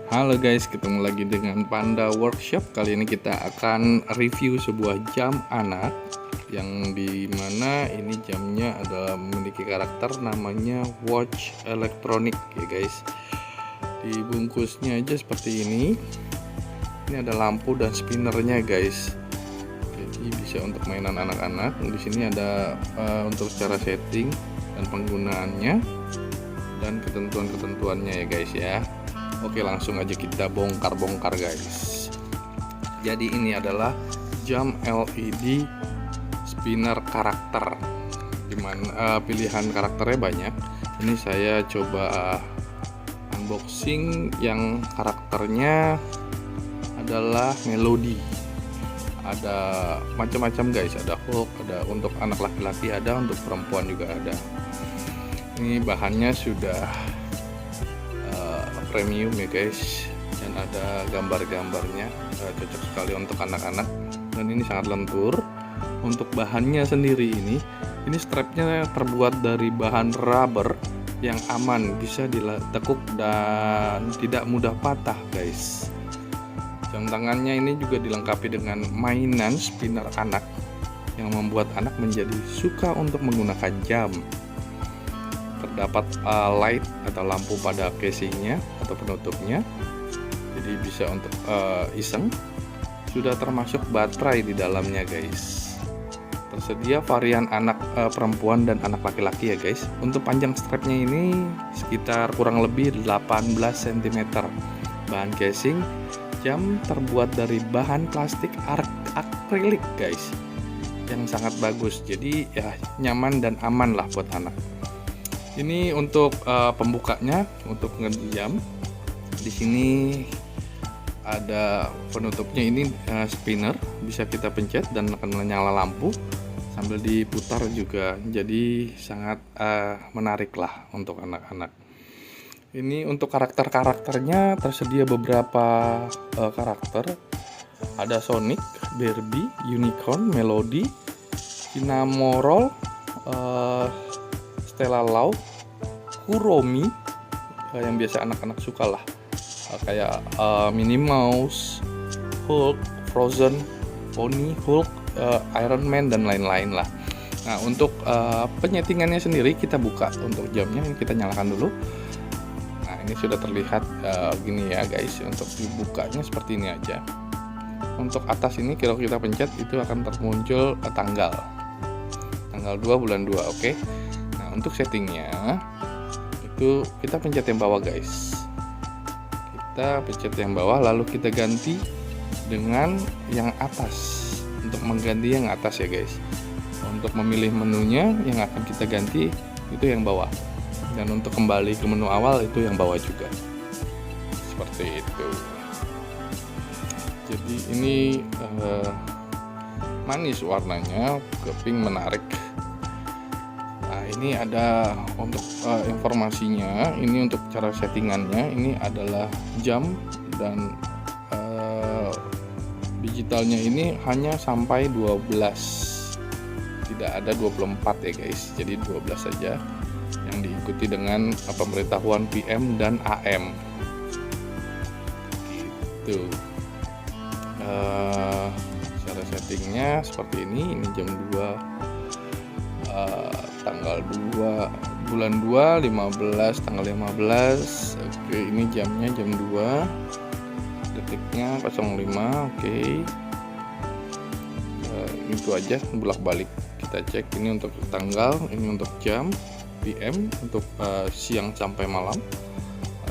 Halo guys, ketemu lagi dengan Panda Workshop. Kali ini kita akan review sebuah jam anak yang dimana ini jamnya adalah memiliki karakter namanya watch elektronik ya guys. Di bungkusnya aja seperti ini. Ini ada lampu dan spinnernya guys. Jadi bisa untuk mainan anak-anak. Di sini ada untuk cara setting dan penggunaannya dan ketentuan-ketentuannya ya guys ya. Oke, langsung aja kita bongkar-bongkar guys. Jadi ini adalah jam LED spinner karakter, dimana pilihan karakternya banyak. Ini saya coba unboxing yang karakternya adalah Melody. Ada macam-macam guys, ada Hulk, ada untuk anak laki-laki, ada untuk perempuan juga ada. Ini bahannya sudah premium ya guys, dan ada gambar-gambarnya, cocok sekali untuk anak-anak, dan ini sangat lentur. Untuk bahannya sendiri ini strapnya terbuat dari bahan rubber yang aman, bisa ditekuk dan tidak mudah patah guys. Jam tangannya ini juga dilengkapi dengan mainan spinner anak yang membuat anak menjadi suka untuk menggunakan jam. Terdapat light atau lampu pada casingnya atau penutupnya, jadi bisa untuk iseng. Sudah termasuk baterai di dalamnya guys. Tersedia varian anak perempuan dan anak laki-laki ya guys. Untuk panjang strapnya ini sekitar kurang lebih 18 cm. Bahan casing jam terbuat dari bahan plastik akrilik guys, yang sangat bagus, jadi ya nyaman dan aman lah buat anak. Ini untuk pembukanya, untuk ngejam. Di sini ada penutupnya, ini spinner, bisa kita pencet dan akan menyala lampu sambil diputar juga. Jadi sangat menarik lah untuk anak-anak. Ini untuk karakter-karakternya tersedia beberapa karakter. Ada Sonic, Barbie, Unicorn, Melody, Cinnamoroll, Stella Lau, Kuromi, yang biasa anak-anak suka lah, kayak Minnie Mouse, Hulk, Frozen, Pony, Hulk, Iron Man dan lain-lain lah. Nah, untuk penyetingannya sendiri kita buka untuk jamnya, ini kita nyalakan dulu. Nah, ini sudah terlihat gini ya guys. Untuk dibukanya seperti ini aja. Untuk atas ini kalau kita pencet itu akan termuncul tanggal 2 bulan 2, oke. Untuk settingnya itu kita pencet yang bawah guys, kita pencet yang bawah lalu kita ganti dengan yang atas. Untuk mengganti yang atas ya guys, untuk memilih menunya yang akan kita ganti itu yang bawah, dan untuk kembali ke menu awal itu yang bawah juga, seperti itu. Jadi ini manis warnanya, ke pink, menarik. Ini ada untuk informasinya, ini untuk cara settingannya. Ini adalah jam dan digitalnya ini hanya sampai 12, tidak ada 24 ya guys, jadi 12 saja, yang diikuti dengan pemberitahuan PM dan AM gitu. Cara settingnya seperti ini jam 2, tanggal 2 bulan 2 15 tanggal 15. Oke, ini jamnya jam 2, detiknya 05. Oke, itu aja, bolak-balik kita cek. Ini untuk tanggal, ini untuk jam, PM untuk siang sampai malam,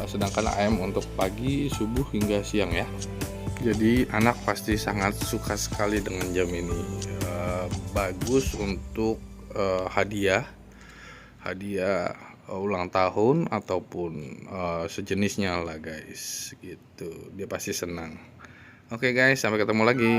sedangkan AM untuk pagi, subuh hingga siang ya. Jadi anak pasti sangat suka sekali dengan jam ini. Bagus untuk hadiah ulang tahun ataupun sejenisnya lah guys, gitu. Dia pasti senang. Oke guys, sampai ketemu lagi.